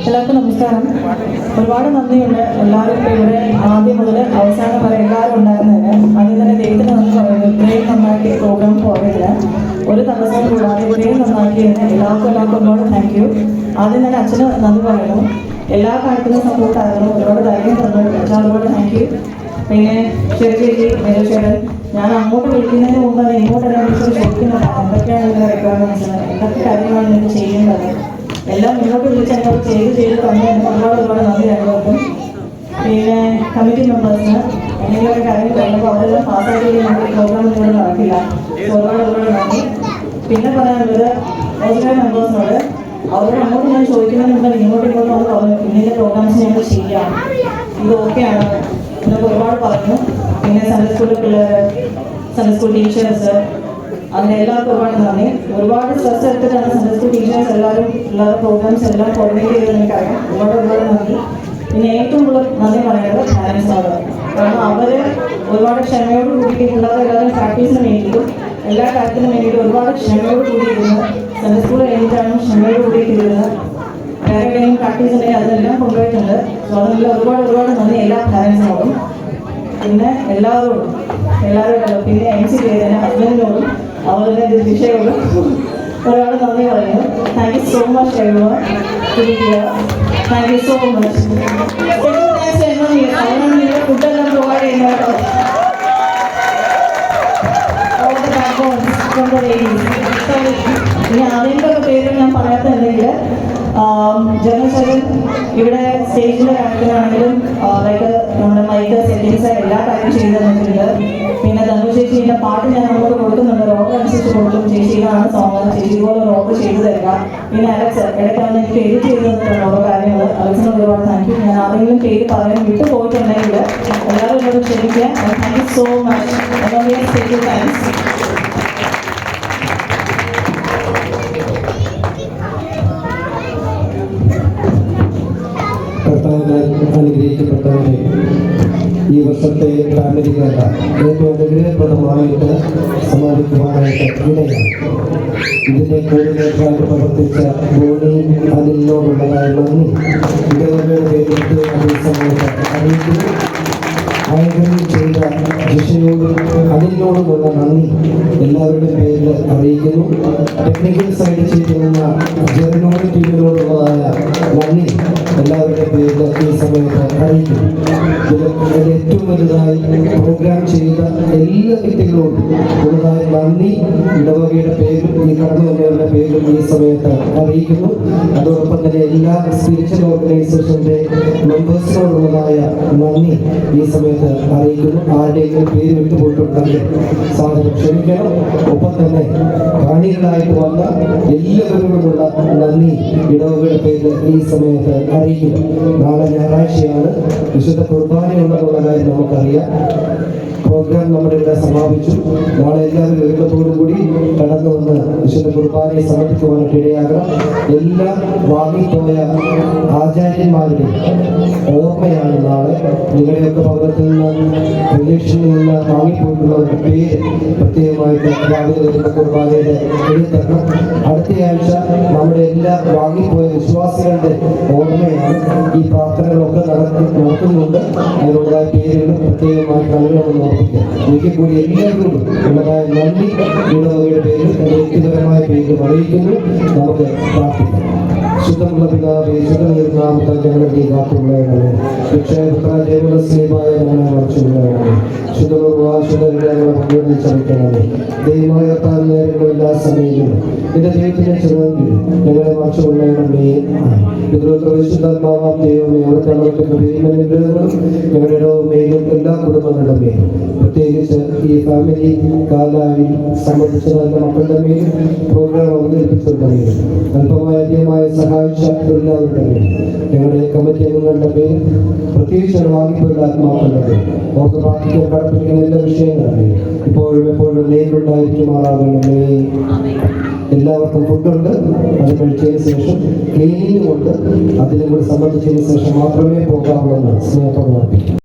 എല്ലാവർക്കും നമസ്കാരം. ഒരുപാട് നന്ദിയുണ്ട് എല്ലാവരും ഇപ്പോൾ ഇവിടെ ആദ്യം മുതൽ അവസാനം വരെ എല്ലാവരും ഉണ്ടായിരുന്നതിന്. അതിൽ തന്നെ ദൈവത്തിന് നന്ദി പറയുന്നത് ഇത്രയും നന്നാക്കി പ്രോഗ്രാം പോയതിന് ഒരു തടസ്സം കൂടാതെ ഇത്രയും നന്നാക്കിയതിന് എല്ലാവർക്കും ഒരുപാട് താങ്ക് യു. ആദ്യം തന്നെ അച്ഛന് നന്ദി പറയുന്നു. എല്ലാ കാര്യത്തിലും സപ്പോർട്ടായിരുന്നു, ഒരുപാട് ധൈര്യം തന്നു അച്ഛൻ, ഒരുപാട് താങ്ക് യു. പിന്നെ ചേച്ചി മേലച്ചേട്ടൻ, ഞാൻ അങ്ങോട്ട് വിളിക്കുന്നതിന് മുമ്പ് അത് ഇങ്ങോട്ട് എന്നെ വിളിച്ച് ചോദിക്കുന്നുണ്ട് എന്തൊക്കെയാണ് ഇതിൻ്റെ റിക്വയർമെൻറ്റ്സ്, എന്തൊക്കെ കാര്യങ്ങളാണ് നിങ്ങൾക്ക് ചെയ്യേണ്ടത്, എല്ലാം മുന്നോട്ട് വിളിച്ച് എന്നോട് ചെയ്ത് തന്നെ ഒരുപാട് നന്ദി രണ്ടുപേർക്കും. പിന്നെ കമ്മിറ്റി മെമ്പേഴ്സിന് എന്തെങ്കിലുമൊക്കെ കാര്യങ്ങൾ പറയുമ്പോൾ അവരെല്ലാം പാസ്സാക്കി നമുക്ക് പ്രോഗ്രാം ഇവിടെ നടക്കില്ല. ഒരുപാട് നന്ദി. പിന്നെ പറയാനുള്ളത് ഓർഗനൈസർ മെമ്പേഴ്സിനോട്, അവരോട് അങ്ങോട്ട് ഞാൻ ചോദിക്കുന്നതിനുണ്ട് ഇങ്ങോട്ട് വന്ന് പറഞ്ഞു ഇന്നിൻ്റെ പ്രോഗ്രാംസ് ഞങ്ങൾ ചെയ്യാം, ഇത് ഓക്കെയാണ് എന്നൊക്കെ ഒരുപാട് പറഞ്ഞു. പിന്നെ സൺഡേ സ്കൂളിൽ പിള്ളേർ, സൺഡേ സ്കൂൾ ടീച്ചേഴ്സ്, അങ്ങനെ എല്ലാവർക്കും ഒരുപാട് നന്ദി. ഒരുപാട് സ്ട്രെസ് എടുത്തിട്ടാണ് സൺഡേ സ്കൂൾ ടീച്ചേഴ്സ് എല്ലാവരും പിള്ളേരുടെ പ്രോഗ്രാംസ് എല്ലാം കോർഡിനേറ്റ് ചെയ്തതെന്ന് എനിക്കറിയാം. ഒരുപാട് നന്ദി. പിന്നെ ഏറ്റവും കൂടുതൽ നന്ദി പറയുന്നത് പാരൻസിനോട്. കാരണം അവർ ഒരുപാട് ക്ഷമയോട് കൂടി പിള്ളേരെ എല്ലാവരും പ്രാക്ടീസിന് വേണ്ടിയിട്ടും എല്ലാ കാര്യത്തിനും വേണ്ടിയിട്ട് ഒരുപാട് ക്ഷമയോട് കൂടിയിരുന്നത് സൺഡേ സ്കൂൾ കഴിഞ്ഞിട്ടാണ് ക്ഷമയോട് കൂടിയിട്ടിരുന്നത്. വേറെ എവിടെയും പ്രാക്ടീസ് ഉണ്ടെങ്കിൽ അതെല്ലാം കൊണ്ടുപോയിട്ടുണ്ട്. സോ അതെല്ലാം ഒരുപാട് നന്ദി എല്ലാ പാരൻസിനോടും. പിന്നെ എല്ലാവരോടും പിന്നെ MC ചെയ്തതിന് ഹസ്ബൻഡിനോടും അവരുടെ ദിശയോടും ഒരുപാട് നന്ദി പറയുന്നു. Thank you so much everyone to be here. Thank you so much. ഫുഡെല്ലാം പ്രൊവൈഡ് ചെയ്യുന്നത് ഇനി ആദ്യത്തെ പേര് ഞാൻ പറയാത്തുണ്ടെങ്കിൽ ജനറൽ സെക്രട്ടറി ഇവിടെ സ്റ്റേജിൻ്റെ കാര്യത്തിലാണെങ്കിലും ലൈക്ക് നമ്മുടെ മൈക്ക് സെറ്റിങ്സ് എല്ലാ കാര്യം ചെയ്തു തന്നിട്ടുണ്ട്. പിന്നെ ധനു ചേച്ചിയുടെ പാട്ട് ഞാൻ അങ്ങോട്ട് കൊടുക്കുന്നുണ്ട്, ഓർഡർ അനുസരിച്ച് കൊടുക്കും. ചേച്ചിയിലാണ് സോങ്, ചേച്ചി പോലെ ഒരു ഓർഡർ ചെയ്തു തരിക. പിന്നെ അലക്സ് ഇടയ്ക്കാണ് എനിക്ക് എഡിറ്റ് ചെയ്ത് തന്നിട്ടുണ്ട് ഓരോ കാര്യങ്ങൾ. അലക്സിന് ഒരുപാട് താങ്ക് യു. ഞാൻ ആരെങ്കിലും പേര് പറയാൻ വിട്ടു പോയിട്ടുണ്ടെങ്കിൽ എല്ലാവരും എന്നോട് ക്ഷമിക്കുക. Thank you so much. Thanks. അനുഗ്രഹിക്കപ്പെട്ടവരെ, ഈ വർഷത്തെ ഫാമിലി ഗാല ഏറ്റവും അനുഗ്രഹപ്രദമായിട്ട് സമാപിക്കുവാനായിട്ട് ഇടയാണ്. ഇതിൻ്റെ കോർഡിനേറ്ററായിട്ട് പ്രവർത്തിച്ച ബോണി അതിനോടുള്ളതായ നന്ദി ഇടവകയുടെ പേരിട്ട് അതേ സമയത്ത് അറിയിക്കുന്നു. ആയോജനം ചെയ്ത ജിഷയോടും അതിനോടുമുള്ള നന്ദി എല്ലാവരുടെയും പേരിൽ അറിയിക്കുന്നു. ടെക്നിക്കൽ സൈഡ് ചെയ്തിരുന്ന ജെറിനോട് ടീമിനോടുള്ളതായ നന്ദി എല്ലാവരുടെയും പേരിൽ ഈ സമയത്ത് അറിയിക്കുന്നു. ഇതിൽ ഏറ്റവും വലുതായി പ്രോഗ്രാം ചെയ്ത എല്ലാ വ്യക്തികളോടും ഉള്ളതായ നന്ദി ഇടവകയുടെ പേരും ഈ കടന്നു വന്നവരുടെ പേരും ഈ സമയത്ത് അറിയിക്കുന്നു. അതോടൊപ്പം തന്നെ എല്ലാ സ്പിരിച്വൽ ഓർഗനൈസേഷൻ്റെ മെമ്പേഴ്സിനോടുള്ളതായ നന്ദി ഈ സമയത്ത് അറിയിക്കുന്നു. ആരുടെയും പേര് വിട്ടുപോയിട്ടുണ്ടെങ്കിൽ സാധനം ക്ഷമിക്കണം. ഒപ്പം തന്നെ കാണികളായിട്ട് വന്ന എല്ലാവരോടുമുള്ള നന്ദി ഇടവകയുടെ പേരിൽ ഈ സമയത്ത് അറിയിക്കുന്നു. നാളെ ഞായറാഴ്ചയാണ്, വിശുദ്ധ കുർബാനയുണ്ടെന്നുള്ള കാര്യം നമുക്കറിയാം. പ്രോഗ്രാം നമ്മുടെ ഇവിടെ സമാപിച്ചു. നാളെ എല്ലാവരും ഒരുക്കത്തോടു കൂടി കടന്നു വന്ന് വിശുദ്ധ കുർബാനയെ സമർപ്പിക്കുവാനായിട്ട് ഇടയാകണം. എല്ലാ വാങ്ങിപ്പോയ ആചാര്യന്മാരുടെയും ഓർമ്മയാണ് നാളെ. നിങ്ങളുടെയൊക്കെ ഭവനത്തിൽ നിന്ന്, റിലേഷനിൽ നിന്ന് വാങ്ങിപ്പോയിട്ടുള്ളവരുടെ പേര് പ്രത്യേകമായിട്ട് രാവിലെ വരുന്ന കുർബാനയുടെ എഴുതരണം. അടുത്തയാഴ്ച നമ്മുടെ എല്ലാ വാങ്ങിപ്പോയ വിശ്വാസികളുടെ ഓർമ്മയാണ്. ഈ പ്രാർത്ഥനകളൊക്കെ നടക്കുന്നുണ്ട്. അതിനുള്ളതായ പേരുകൾ പ്രത്യേകമായിട്ട് നൽകണമെന്ന് ഒരിക്കൽ കൂടി എല്ലാവരോടും ഉള്ളതായ നന്ദി ഇടവകയുടെ പേരിൽ വ്യക്തിപരമായ പേരിൽ അറിയിക്കുന്നു. നമുക്ക് പ്രാർത്ഥിക്കാം. ശുദ്ധമുള്ള പിതാവേ, ശുദ്ധനാമത്താൽ ഞങ്ങളുടെ കാത്തുള്ളവരാണ്. രക്ഷാപുത്ര ദേവസ്ലീമായ ഞങ്ങളെ മറിച്ചുള്ളവരാണ്. ശുദ്ധമുള്ള പങ്കുവെച്ചറിയിക്കണമേ. ദൈവമായ താൻ നേരിടുന്ന എല്ലാ സമയങ്ങളും എന്റെ ദൈവത്തിന്റെ ചെറുതെങ്കിൽ ഞങ്ങളെ മറിച്ചുകൊള്ളണമേ. വിശുദ്ധാത്മാവാം ദൈവമേ, അവിടുത്തെ അനുഗ്രഹങ്ങളും ഞങ്ങളുടെ ഇടവുമേലും എല്ലാ കുടുംബങ്ങളുടെ മേലും, പ്രത്യേകിച്ച് ഈ ഫാമിലി കാലായിൽ സംബന്ധിച്ച മക്കളുടെ മേലും പ്രോഗ്രാം അവതരിപ്പിച്ചവരുടെ മേലും അല്പമായ അധികമായ സഹായിച്ച എല്ലാവരുടെ മേലും, ഞങ്ങളുടെ കമ്മിറ്റി അംഗങ്ങളുടെ പേരും പ്രത്യേകിച്ച് വാങ്ങിപ്പോയുള്ള ആത്മാക്കളുടെ പേരും ഓർത്ത് പ്രാർത്ഥിക്കാൻ കടപ്പിടിക്കുന്ന എല്ലാ വിഷയങ്ങളുടെ ഇപ്പോഴും എപ്പോഴും നേരിട്ടുണ്ടായിരിക്കുമാറാകണമേ. എല്ലാവർക്കും ഫുഡുണ്ട്, അത് കഴിച്ചതിന് ശേഷം ക്ലീനിങ്ങും ഉണ്ട്. അതിനും കൂടി സംബന്ധിച്ചതിന് ശേഷം മാത്രമേ പോകാവുള്ളൂ. സ്നേഹത്തോടെ അർപ്പിക്കും.